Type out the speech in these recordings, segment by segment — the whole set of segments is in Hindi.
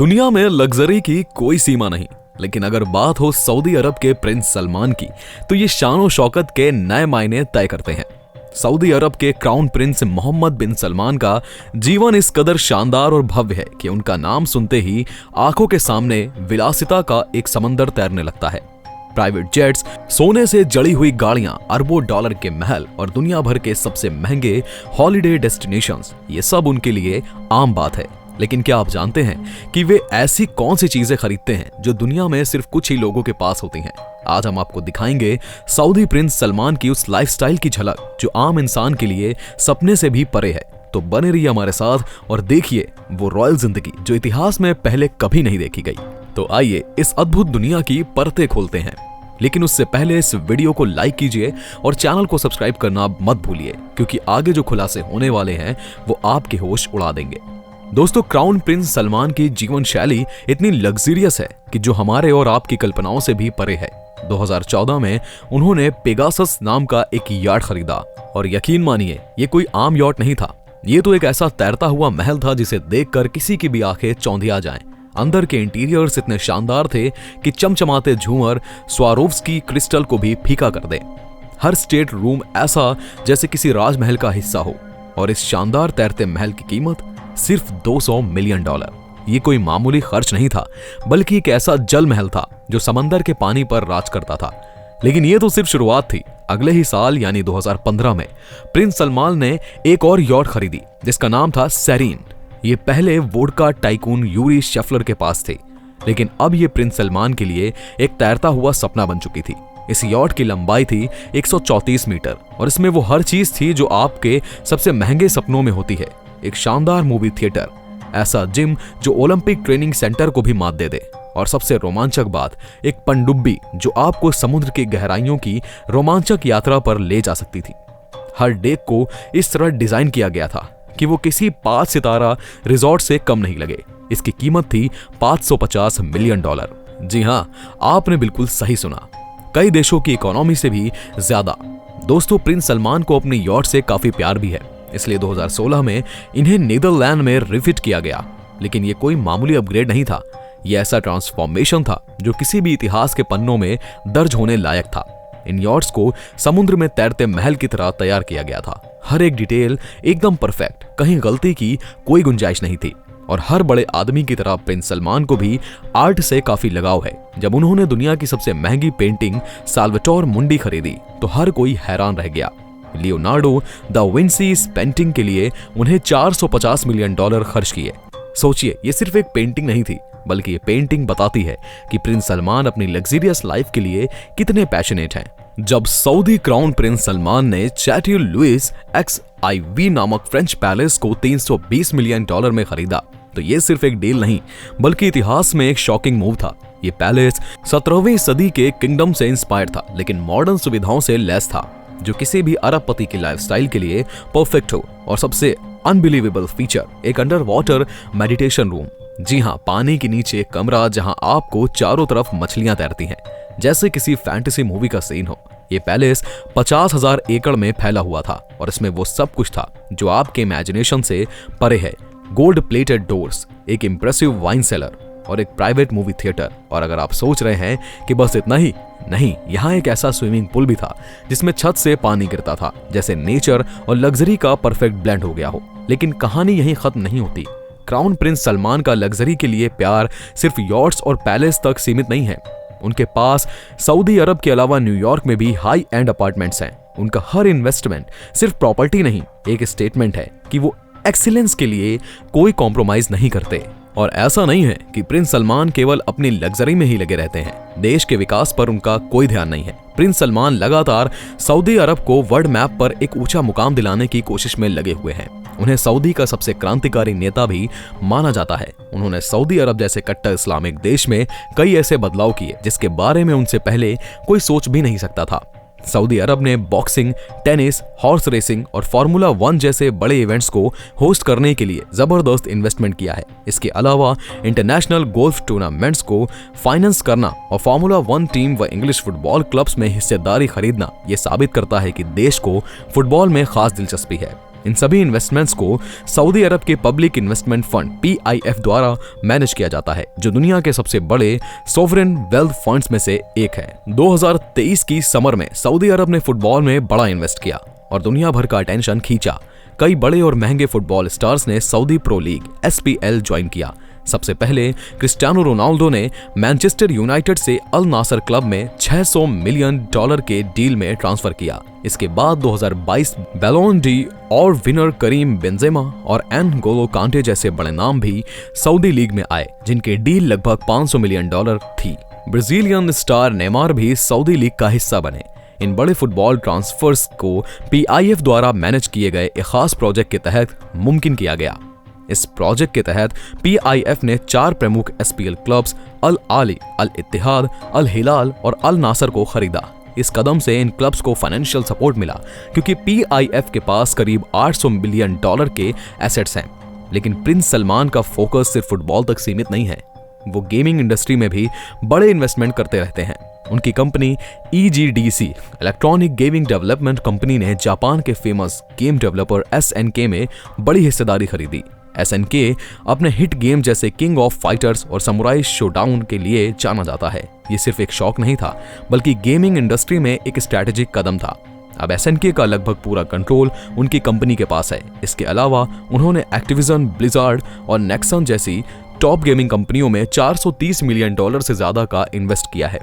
दुनिया में लग्जरी की कोई सीमा नहीं, लेकिन अगर बात हो सऊदी अरब के प्रिंस सलमान की तो ये शान और शौकत के नए मायने तय करते हैं। सऊदी अरब के क्राउन प्रिंस मोहम्मद बिन सलमान का जीवन इस कदर शानदार और भव्य है कि उनका नाम सुनते ही आंखों के सामने विलासिता का एक समंदर तैरने लगता है। प्राइवेट जेट्स, सोने से जड़ी हुई गाड़ियां, अरबों डॉलर के महल और दुनिया भर के सबसे महंगे हॉलिडे डेस्टिनेशंस, ये सब उनके लिए आम बात है। लेकिन क्या आप जानते हैं कि वे ऐसी कौन सी चीजें खरीदते हैं जो दुनिया में सिर्फ कुछ ही लोगों के पास होती हैं? आज हम आपको दिखाएंगे सऊदी प्रिंस सलमान की उस लाइफस्टाइल की झलक जो आम इंसान के लिए सपने से भी परे है। तो बने रहिए हमारे साथ और देखिए वो रॉयल जिंदगी जो इतिहास में पहले कभी नहीं देखी गई। तो आइए इस अद्भुत दुनिया की परतें खोलते हैं। लेकिन उससे पहले इस वीडियो को लाइक कीजिए और चैनल को सब्सक्राइब करना मत भूलिए, क्योंकि आगे जो खुलासे होने वाले हैं वो आपके होश उड़ा देंगे। दोस्तों, क्राउन प्रिंस सलमान की जीवन शैली इतनी लग्जरियस है कि जो हमारे और आपकी कल्पनाओं से भी परे है। 2014 में उन्होंने पेगासस नाम का एक याट खरीदा और यकीन मानिए ये कोई आम याट नहीं था। ये तो एक ऐसा तैरता हुआ महल था जिसे देखकर किसी की भी आंखें चौंधिया जाएं। अंदर के इंटीरियर्स इतने शानदार थे कि चमचमाते झूमर स्वारोव्स्की क्रिस्टल को भी फीका कर दे। हर स्टेट रूम ऐसा जैसे किसी राजमहल का हिस्सा हो, और इस शानदार तैरते महल की कीमत सिर्फ $200 मिलियन। ये कोई मामूली खर्च नहीं था, बल्कि एक ऐसा जल महल था जो समंदर के पानी पर राज करता था। लेकिन ये तो सिर्फ शुरुआत थी। अगले ही साल यानी 2015 में प्रिंस सलमान ने एक और यॉट खरीदी जिसका नाम था सेरीन। ये पहले वोडका टाइकून यूरी शेफलर के पास थे, लेकिन अब ये प्रिंस सलमान के लिए एक तैरता हुआ सपना बन चुकी थी। इस यॉट की लंबाई थी 134 मीटर और इसमें वो हर चीज थी जो आपके सबसे महंगे सपनों में होती है। एक शानदार मूवी थिएटर, ऐसा जिम जो ओलंपिक ट्रेनिंग सेंटर को भी मात दे दे, और सबसे रोमांचक बात, एक पनडुब्बी जो आपको समुद्र की गहराइयों की रोमांचक यात्रा पर ले जा सकती थी। हर डेक को इस तरह डिजाइन किया गया था कि वो किसी 5 सितारा रिजॉर्ट से कम नहीं लगे। इसकी कीमत थी $550 मिलियन। जी हाँ, आपने बिल्कुल सही सुना, कई देशों की इकोनॉमी से भी ज्यादा। दोस्तों, प्रिंस सलमान को अपनी यॉट से काफी प्यार भी है, इसलिए 2016 में इन्हें नीदरलैंड में रिफिट किया गया। लेकिन ये कोई मामूली अपग्रेड नहीं था, ये ऐसा ट्रांसफॉर्मेशन था जो किसी भी इतिहास के पन्नों में दर्ज होने लायक था। इन यॉट्स को समुद्र में तैरते महल की तरह तैयार किया गया था। हर एक डिटेल एकदम परफेक्ट, कहीं गलती की कोई गुंजाइश नहीं थी। और हर बड़े आदमी की तरह प्रिंस सलमान को भी आर्ट से काफी लगाव है। जब उन्होंने दुनिया की सबसे महंगी पेंटिंग साल्वाटोर मुंडी खरीदी तो हर कोई हैरान रह गया। लियोनार्डो द विंसी इस पेंटिंग के लिए उन्हें $450 मिलियन खर्च किए। सोचिए, ये सिर्फ एक पेंटिंग नहीं थी, बल्कि ये पेंटिंग बताती है कि प्रिंस सलमान अपनी लग्जरियस लाइफ के लिए कितने पैशनेट हैं। जब सऊदी क्राउन प्रिंस सलमान ने चैटियल लुइस XIV नामक फ्रेंच पैलेस को $320 मिलियन में खरीदा तो ये सिर्फ एक डील नहीं, बल्कि इतिहास में एक शॉकिंग मूव था। ये पैलेस 17वीं सदी के किंगडम से इंस्पायर्ड था, लेकिन मॉडर्न सुविधाओं से लैस था जो किसी भी अरबपति की लाइफस्टाइल के लिए परफेक्ट हो। और सबसे अनबिलीवेबल फीचर, एक अंडर वाटर मेडिटेशन रूम। जी हाँ, पानी के नीचे एक कमरा जहां आपको चारों तरफ मछलियां तैरती हैं, जैसे किसी फैंटेसी मूवी का सीन हो। ये पैलेस 50,000 एकड़ में फैला हुआ था और इसमें वो सब कुछ था जो आपके इमेजिनेशन से परे है। गोल्ड प्लेटेड डोर्स, एक इंप्रेसिव वाइन सेलर और एक प्राइवेट मूवी थिएटर। और अगर आप सोच रहे हैं कि बस इतना ही, नहीं, यहाँ एक ऐसा स्विमिंग पूल भी था जिसमें छत से पानी गिरता था, जैसे नेचर और लग्जरी का परफेक्ट ब्लेंड हो गया हो। लेकिन कहानी यहीं खत्म नहीं होती। क्राउन प्रिंस सलमान का लग्जरी के लिए प्यार सिर्फ यॉट्स और पैलेस तक सीमित नहीं है। उनके पास सऊदी अरब के अलावा न्यूयॉर्क में भी हाई एंड अपार्टमेंट्स हैं। उनका हर इन्वेस्टमेंट सिर्फ प्रॉपर्टी नहीं, एक स्टेटमेंट है कि वो एक्सीलेंस के लिए कोई कॉम्प्रोमाइज नहीं करते। और ऐसा नहीं है कि प्रिंस सलमान केवल अपनी लग्जरी में ही लगे रहते हैं, देश के विकास पर उनका कोई ध्यान नहीं है। प्रिंस सलमान लगातार सऊदी अरब को वर्ल्ड मैप पर एक ऊंचा मुकाम दिलाने की कोशिश में लगे हुए हैं। उन्हें सऊदी का सबसे क्रांतिकारी नेता भी माना जाता है। उन्होंने सऊदी अरब जैसे कट्टर इस्लामिक देश में कई ऐसे बदलाव किए जिसके बारे में उनसे पहले कोई सोच भी नहीं सकता था। सऊदी अरब ने बॉक्सिंग, टेनिस, हॉर्स रेसिंग और फार्मूला 1 जैसे बड़े इवेंट्स को होस्ट करने के लिए जबरदस्त इन्वेस्टमेंट किया है। इसके अलावा इंटरनेशनल गोल्फ टूर्नामेंट्स को फाइनेंस करना और फार्मूला 1 टीम व इंग्लिश फुटबॉल क्लब्स में हिस्सेदारी खरीदना, ये साबित करता है कि देश को फुटबॉल में खास दिलचस्पी है। इन सभी इन्वेस्टमेंट्स को सऊदी अरब के पब्लिक इन्वेस्टमेंट फंड PIF द्वारा मैनेज किया जाता है, जो दुनिया के सबसे बड़े सोवरेन वेल्थ फंड्स में से एक है। 2023 की समर में सऊदी अरब ने फुटबॉल में बड़ा इन्वेस्ट किया और दुनिया भर का अटेंशन खींचा। कई बड़े और महंगे फुटबॉल स्टार्स ने Saudi pro league SPL join किया। सबसे पहले क्रिस्टियानो रोनाल्डो ने मैनचेस्टर यूनाइटेड से अल नासर क्लब में $600 मिलियन के डील में ट्रांसफर किया। इसके बाद 2022 बैलोन डी और विनर करीम बेंजेमा और एनगोलो कांटे जैसे बड़े नाम भी सऊदी लीग में आए, जिनके डील लगभग $500 मिलियन थी। ब्राजीलियन स्टार नेमार भी सऊदी लीग का हिस्सा बने। इन बड़े फुटबॉल ट्रांसफर्स को PIF द्वारा मैनेज किए गए एक खास प्रोजेक्ट के तहत मुमकिन किया गया। इस प्रोजेक्ट के तहत PIF ने 4 प्रमुख SPL क्लब्स अल आली, अल इत्तिहाद, अल हिलाल और अल नासर को खरीदा। इस कदम से इन क्लब्स को फाइनेंशियल सपोर्ट मिला क्योंकि PIF के पास करीब $800 मिलियन के एसेट्स हैं। लेकिन प्रिंस सलमान का फोकस सिर्फ फुटबॉल तक सीमित नहीं है, वो गेमिंग इंडस्ट्री में भी बड़े इन्वेस्टमेंट करते रहते हैं। उनकी company EGDC electronic gaming development company ने जापान के फेमस गेम डेवलपर SNK में बड़ी हिस्सेदारी खरीदी। SNK अपने हिट गेम जैसे किंग ऑफ फाइटर्स और समुराई शोडाउन के लिए जाना जाता है। ये सिर्फ एक शौक नहीं था, बल्कि गेमिंग इंडस्ट्री में एक स्ट्रैटेजिक कदम था। अब SNK का लगभग पूरा कंट्रोल उनकी कंपनी के पास है। इसके अलावा उन्होंने एक्टिविजन, ब्लिजार्ड और नेक्सन जैसी टॉप गेमिंग कंपनियों में $430 मिलियन से ज्यादा का इन्वेस्ट किया है।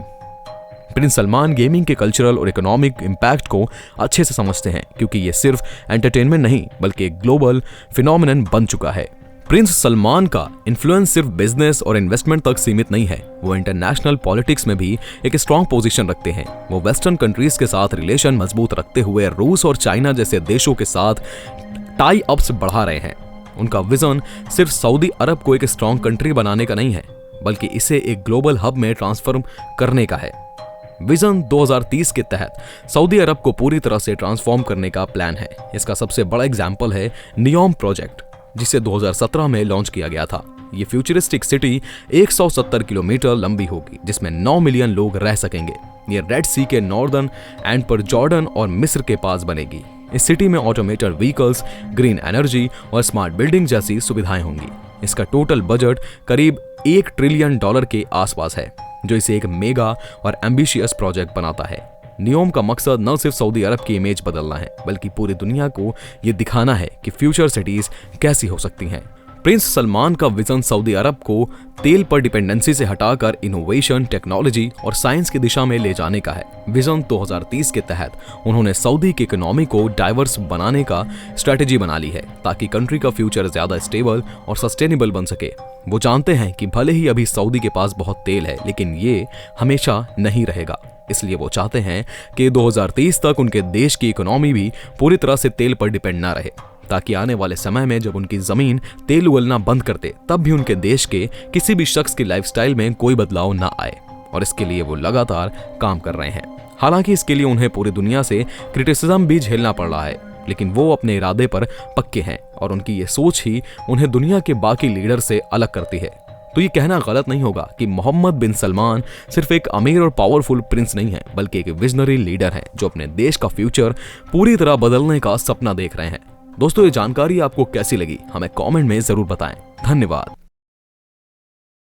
प्रिंस सलमान गेमिंग के कल्चरल और इकोनॉमिक इम्पैक्ट को अच्छे से समझते हैं, क्योंकि ये सिर्फ एंटरटेनमेंट नहीं बल्कि एक ग्लोबल फिनोमिनन बन चुका है। प्रिंस सलमान का इन्फ्लुएंस सिर्फ बिजनेस और इन्वेस्टमेंट तक सीमित नहीं है, वो इंटरनेशनल पॉलिटिक्स में भी एक स्ट्रॉन्ग पोजीशन रखते हैं। वो वेस्टर्न कंट्रीज के साथ रिलेशन मजबूत रखते हुए रूस और चाइना जैसे देशों के साथ टाई अप्स बढ़ा रहे हैं। उनका विजन सिर्फ सऊदी अरब को एक स्ट्रॉन्ग कंट्री बनाने का नहीं है, बल्कि इसे एक ग्लोबल हब में ट्रांसफॉर्म करने का है। विजन 2030 के तहत सऊदी अरब को पूरी तरह से ट्रांसफॉर्म करने का प्लान है। इसका सबसे बड़ा एग्जाम्पल है नियोम प्रोजेक्ट, जिसे 2017 में लॉन्च किया गया था। ये फ्यूचरिस्टिक सिटी 170 किलोमीटर लंबी होगी, जिसमें 9 मिलियन लोग रह सकेंगे। ये रेड सी के नॉर्दर्न एंड पर जॉर्डन और मिस्र के पास बनेगी। इस सिटी में ऑटोमेटेड व्हीकल्स, ग्रीन एनर्जी और स्मार्ट बिल्डिंग जैसी सुविधाएं होंगी। इसका टोटल बजट करीब $1 ट्रिलियन के आसपास है, जो इसे एक मेगा और एम्बिशियस प्रोजेक्ट बनाता है। नियोम का मकसद न सिर्फ सऊदी अरब की इमेज बदलना है, बल्कि पूरी दुनिया को यह दिखाना है कि फ्यूचर सिटीज कैसी हो सकती हैं। प्रिंस सलमान का विजन सऊदी अरब को तेल पर डिपेंडेंसी से हटाकर इनोवेशन, टेक्नोलॉजी और साइंस की दिशा में ले जाने का है। विजन 2030 के तहत उन्होंने सऊदी की इकोनॉमी को डाइवर्स बनाने का स्ट्रेटेजी बना ली है, ताकि कंट्री का फ्यूचर ज्यादा स्टेबल और सस्टेनेबल बन सके। वो जानते हैं कि भले ही अभी सऊदी के पास बहुत तेल है, लेकिन ये हमेशा नहीं रहेगा। इसलिए वो चाहते हैं कि 2030 तक उनके देश की इकोनॉमी भी पूरी तरह से तेल पर डिपेंड ना रहे, ताकि आने वाले समय में जब उनकी जमीन तेल उगलना बंद कर दे, तब भी उनके देश के किसी भी शख्स की लाइफस्टाइल में कोई बदलाव ना आए। और इसके लिए वो लगातार काम कर रहे हैं। हालांकि इसके लिए उन्हें पूरी दुनिया से क्रिटिसिज्म भी झेलना पड़ रहा है, लेकिन वो अपने इरादे पर पक्के हैं और उनकी ये सोच ही उन्हें दुनिया के बाकी लीडर से अलग करती है। तो ये कहना गलत नहीं होगा कि मोहम्मद बिन सलमान सिर्फ एक अमीर और पावरफुल प्रिंस नहीं है, बल्कि एक विजनरी लीडर है जो अपने देश का फ्यूचर पूरी तरह बदलने का सपना देख रहे हैं। दोस्तों, ये जानकारी आपको कैसी लगी हमें कमेंट में जरूर बताएं। धन्यवाद।